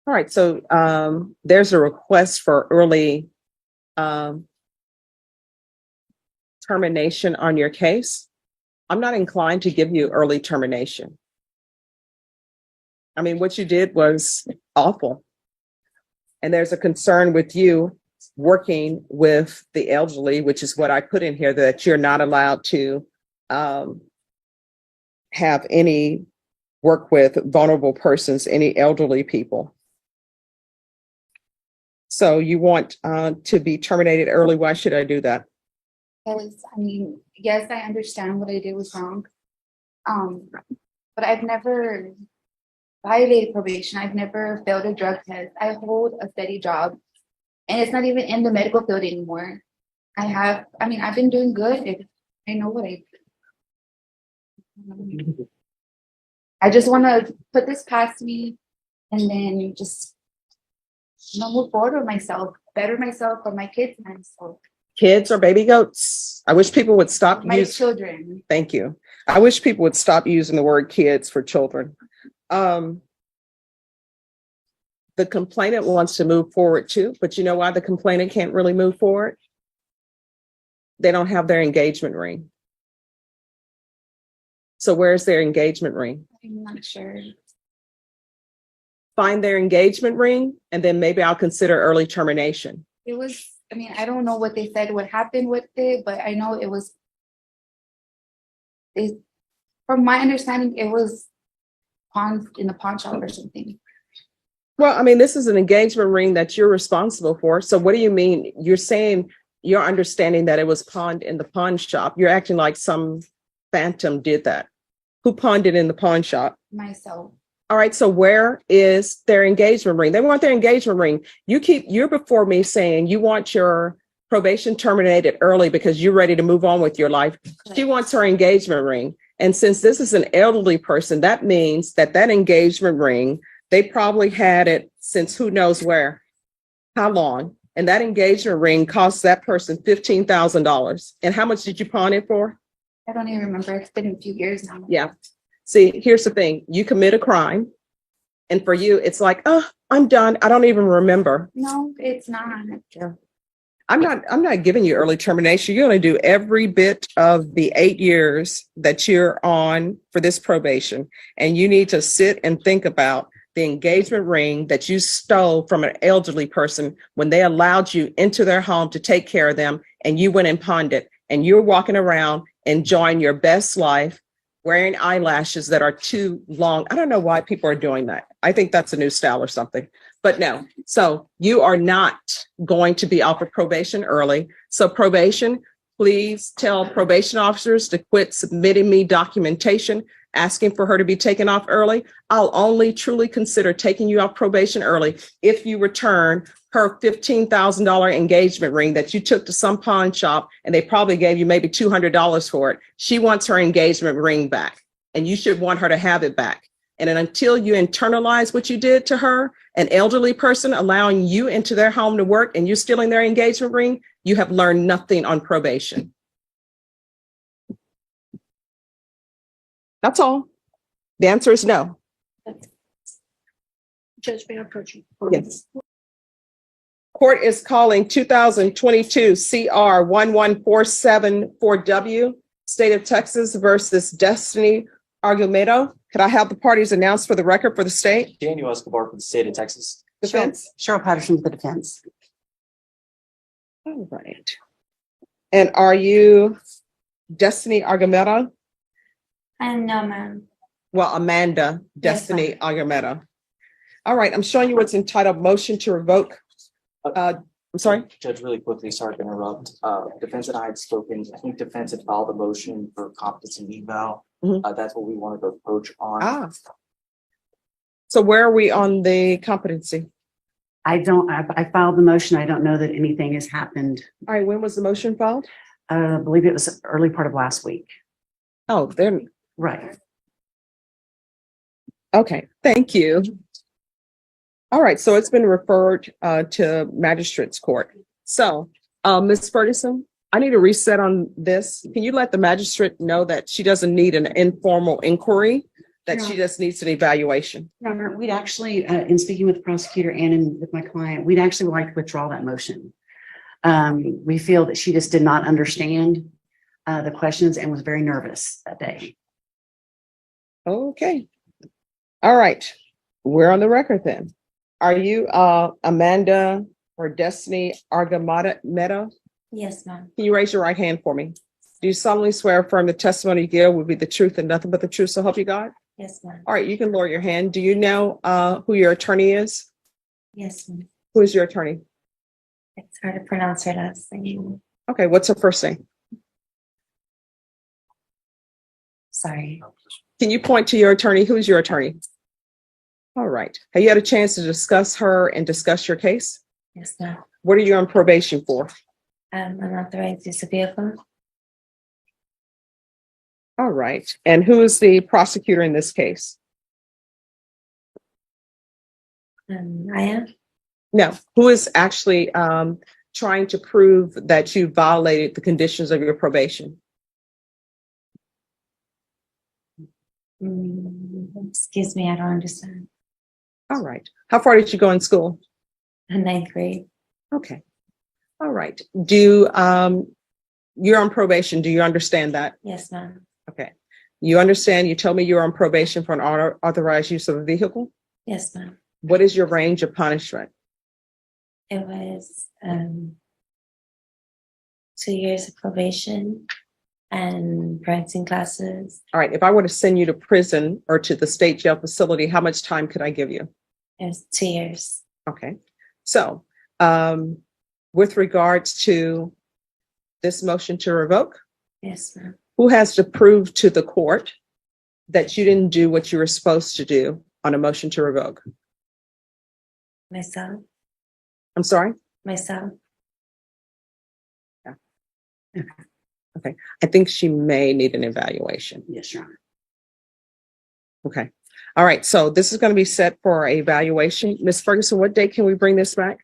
All right, so there's a request for early termination on your case. I'm not inclined to give you early termination. I mean, what you did was awful. And there's a concern with you working with the elderly, which is what I put in here, that you're not allowed to have any work with vulnerable persons, any elderly people. So you want to be terminated early. Why should I do that? Because, I mean, yes, I understand what I did was wrong. But I've never violated probation. I've never failed a drug test. I hold a steady job, and it's not even in the medical field anymore. I've been doing good. I know what I just want to put this past me and then just move forward with myself, better myself for my kids and myself. Kids or baby goats? I wish people would stop My children. Thank you. I wish people would stop using the word kids for children. The complainant wants to move forward too, but you know why the complainant can't really move forward? They don't have their engagement ring. So where's their engagement ring? I'm not sure. Find their engagement ring, and then maybe I'll consider early termination. It was, I don't know what they said, what happened with it, but I know it was, from my understanding, it was pawned in the pawn shop or something. Well, I mean, this is an engagement ring that you're responsible for. So what do you mean? You're saying your understanding that it was pawned in the pawn shop. You're acting like some phantom did that. Who pawned it in the pawn shop? Myself. All right, so where is their engagement ring? They want their engagement ring. You're before me saying you want your probation terminated early because you're ready to move on with your life. She wants her engagement ring. And since this is an elderly person, that means that engagement ring, they probably had it since who knows where, how long. And that engagement ring cost that person $15,000. And how much did you pawn it for? I don't even remember. It's been a few years now. Yeah. See, here's the thing. You commit a crime. And for you, it's like, oh, I'm done. I don't even remember. No, it's not. Yeah. I'm not giving you early termination. You're going to do every bit of the 8 years that you're on for this probation. And you need to sit and think about the engagement ring that you stole from an elderly person when they allowed you into their home to take care of them, and you went and pawned it. And you're walking around enjoying your best life, wearing eyelashes that are too long. I don't know why people are doing that. I think that's a new style or something, but no. So you are not going to be offered probation early. So probation, please tell probation officers to quit submitting me documentation asking for her to be taken off early. I'll only truly consider taking you off probation early if you return her $15,000 engagement ring that you took to some pawn shop and they probably gave you maybe $200 for it. She wants her engagement ring back, and you should want her to have it back. And then until you internalize what you did to her, an elderly person allowing you into their home to work and you stealing their engagement ring, you have learned nothing on probation. That's all. The answer is no. Judge, may I approach you? Yes. Court is calling 2022 CR 11474W, State of Texas versus Destiny Argumedo. Could I have the parties announced for the record for the state? Daniel Escobar for the state of Texas. Defense? Cheryl Patterson for the defense. All right. And are you Destiny Argumedo? No, ma'am. Well, Amanda Destiny Argumedo. All right. I'm showing you what's entitled motion to revoke. I'm sorry. Judge, really quickly, sorry to interrupt. Defense and I had spoken. I think defense had filed a motion for competency eval. That's what we wanted to approach on. So where are we on the competency? I filed the motion. I don't know that anything has happened. All right. When was the motion filed? I believe it was early part of last week. Oh, they're right. Okay. Thank you. All right. So it's been referred to magistrate's court. So, Ms. Ferguson, I need a reset on this. Can you let the magistrate know that she doesn't need an informal inquiry that she just needs an evaluation? Your Honor, we'd actually, in speaking with the prosecutor and with my client, we'd actually like to withdraw that motion. We feel that she just did not understand the questions and was very nervous that day. Okay. All right. We're on the record then. Are you Amanda or Destiny Argamata? Yes, ma'am. Can you raise your right hand for me? Do you solemnly swear or affirm the testimony you give will be the truth and nothing but the truth, so help you God? Yes, ma'am. All right, you can lower your hand. Do you know who your attorney is? Yes, ma'am. Who is your attorney? It's hard to pronounce her last name. Okay, what's her first name? Sorry. Can you point to your attorney? Who's your attorney? All right. Have you had a chance to discuss her and discuss your case? Yes, ma'am. What are you on probation for? Unauthorized use of vehicle. All right. And who is the prosecutor in this case? I am. No, who is actually trying to prove that you violated the conditions of your probation? Excuse me, I don't understand. All right. How far did you go in school? Ninth grade. Okay. All right. You're on probation. Do you understand that? Yes, ma'am. Okay. You understand, you told me you're on probation for an unauthorized use of a vehicle? Yes, ma'am. What is your range of punishment? It was 2 years of probation and parenting classes. All right. If I were to send you to prison or to the state jail facility, how much time could I give you? It was 2 years. Okay. So, with regards to this motion to revoke, Yes, ma'am. who has to prove to the court that you didn't do what you were supposed to do on a motion to revoke? Myself. I'm sorry? Myself. Okay. I think she may need an evaluation. Yes, Your Honor. Okay. All right. So this is going to be set for evaluation. Ms. Ferguson, what date can we bring this back?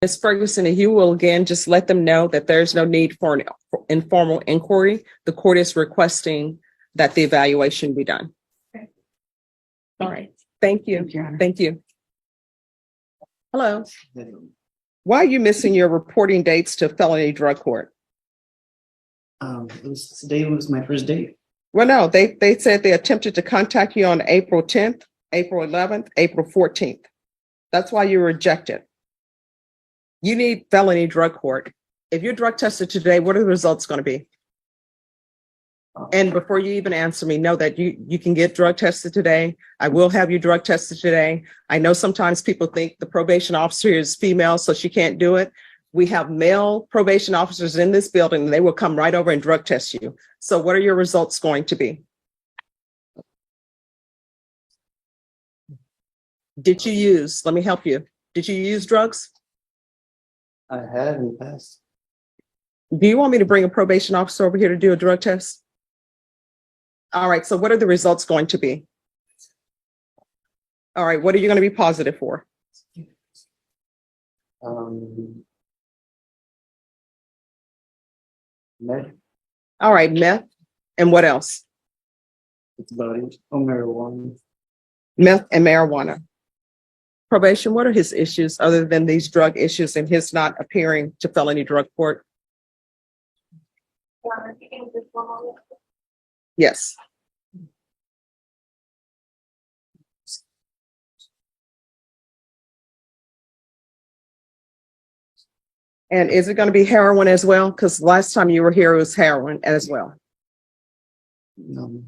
Ms. Ferguson, if you will again, just let them know that there's no need for an informal inquiry. The court is requesting that the evaluation be done. Okay. All right. Thank you. Thank you, Your Honor. Thank you. Hello. Why are you missing your reporting dates to felony drug court? Today was my first date. Well, no, they said they attempted to contact you on April 10th, April 11th, April 14th. That's why you were rejected. You need felony drug court. If you're drug tested today, what are the results going to be? And before you even answer me, know that you can get drug tested today. I will have you drug tested today. I know sometimes people think the probation officer is female, so she can't do it. We have male probation officers in this building, and they will come right over and drug test you. So what are your results going to be? Did you use, let me help you. Did you use drugs? I had in the past. Do you want me to bring a probation officer over here to do a drug test? All right, so what are the results going to be? All right, what are you going to be positive for? Meth. All right, meth. And what else? It's about it. Oh, marijuana. Meth and marijuana. Probation, what are his issues other than these drug issues and his not appearing to felony drug court? Yes. And is it going to be heroin as well? Because last time you were here, it was heroin as well. No.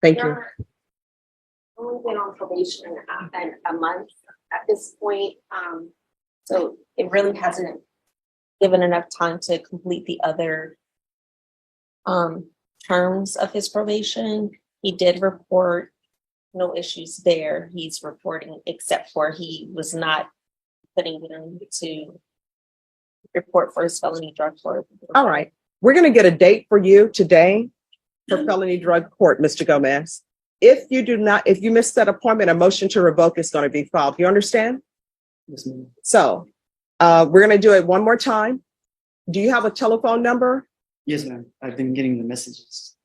Thank you. Only been on probation a month at this point. So it really hasn't given enough time to complete the other terms of his probation. He did report no issues there. He's reporting, except for he was not putting in to report for his felony drug court. All right. We're going to get a date for you today for felony drug court, Mr. Gomez. If you miss that appointment, a motion to revoke is going to be filed. You understand? Yes, ma'am. So We're going to do it one more time. Do you have a telephone number? Yes, ma'am. I've been getting the messages.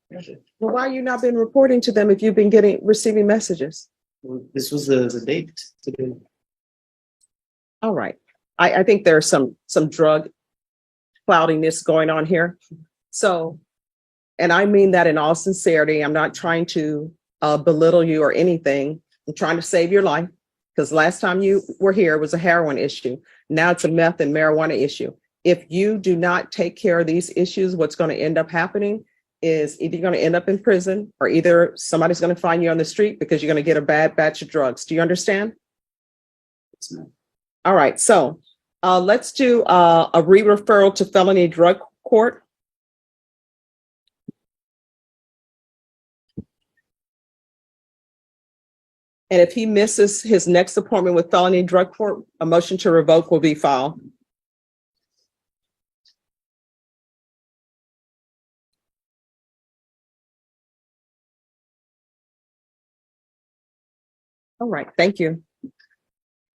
Well, why you not been reporting to them if you've been receiving messages? Well, this was the date today. All right. I think there's some drug cloudiness going on here. So, and I mean that in all sincerity. I'm not trying to belittle you or anything. I'm trying to save your life, because last time you were here was a heroin issue. Now it's a meth and marijuana issue. If you do not take care of these issues, what's going to end up happening is either you're going to end up in prison, or either somebody's going to find you on the street because you're going to get a bad batch of drugs. Do you understand? Yes, ma'am. All right. So let's do a re-referral to felony drug court. And if he misses his next appointment with felony drug court, a motion to revoke will be filed. All right, thank you.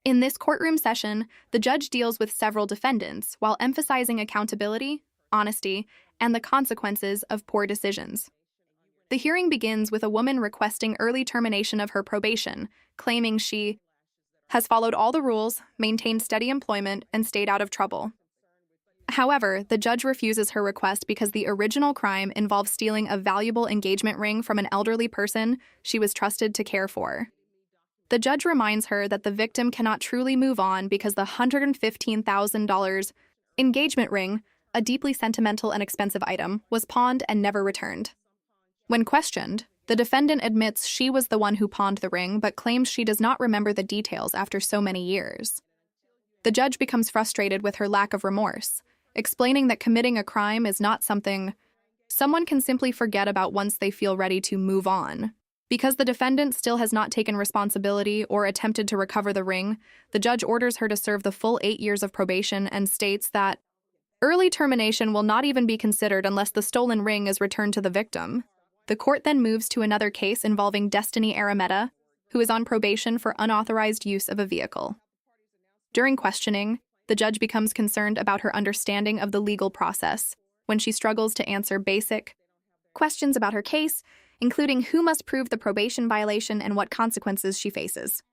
In this courtroom session, the judge deals with several defendants while emphasizing accountability, honesty, and the consequences of poor decisions. The hearing begins with a woman requesting early termination of her probation, claiming she has followed all the rules, maintained steady employment, and stayed out of trouble. However, the judge refuses her request because the original crime involves stealing a valuable engagement ring from an elderly person she was trusted to care for. The judge reminds her that the victim cannot truly move on because the $115,000 engagement ring, a deeply sentimental and expensive item, was pawned and never returned. When questioned, the defendant admits she was the one who pawned the ring, but claims she does not remember the details after so many years. The judge becomes frustrated with her lack of remorse, explaining that committing a crime is not something someone can simply forget about once they feel ready to move on. Because the defendant still has not taken responsibility or attempted to recover the ring, the judge orders her to serve the full 8 years of probation and states that early termination will not even be considered unless the stolen ring is returned to the victim. The court then moves to another case involving Destiny Arameta, who is on probation for unauthorized use of a vehicle. During questioning, the judge becomes concerned about her understanding of the legal process when she struggles to answer basic questions about her case, including who must prove the probation violation and what consequences she faces.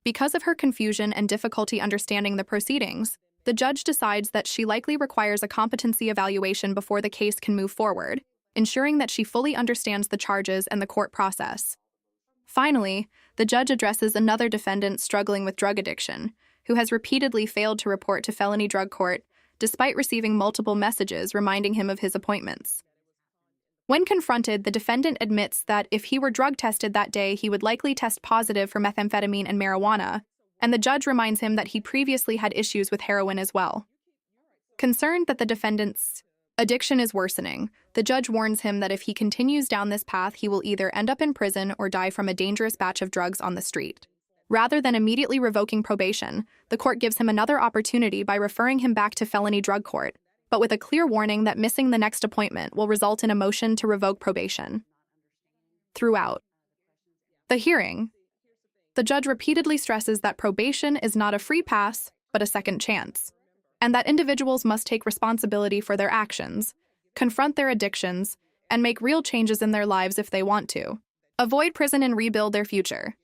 Because of her confusion and difficulty understanding the proceedings, the judge decides that she likely requires a competency evaluation before the case can move forward, ensuring that she fully understands the charges and the court process. Finally, the judge addresses another defendant struggling with drug addiction, who has repeatedly failed to report to felony drug court despite receiving multiple messages reminding him of his appointments. When confronted, the defendant admits that if he were drug tested that day, he would likely test positive for methamphetamine and marijuana, and the judge reminds him that he previously had issues with heroin as well. Concerned that the defendant's addiction is worsening, the judge warns him that if he continues down this path, he will either end up in prison or die from a dangerous batch of drugs on the street. Rather than immediately revoking probation, the court gives him another opportunity by referring him back to felony drug court, but with a clear warning that missing the next appointment will result in a motion to revoke probation. Throughout the hearing, the judge repeatedly stresses that probation is not a free pass, but a second chance, and that individuals must take responsibility for their actions, confront their addictions, and make real changes in their lives if they want to avoid prison and rebuild their future.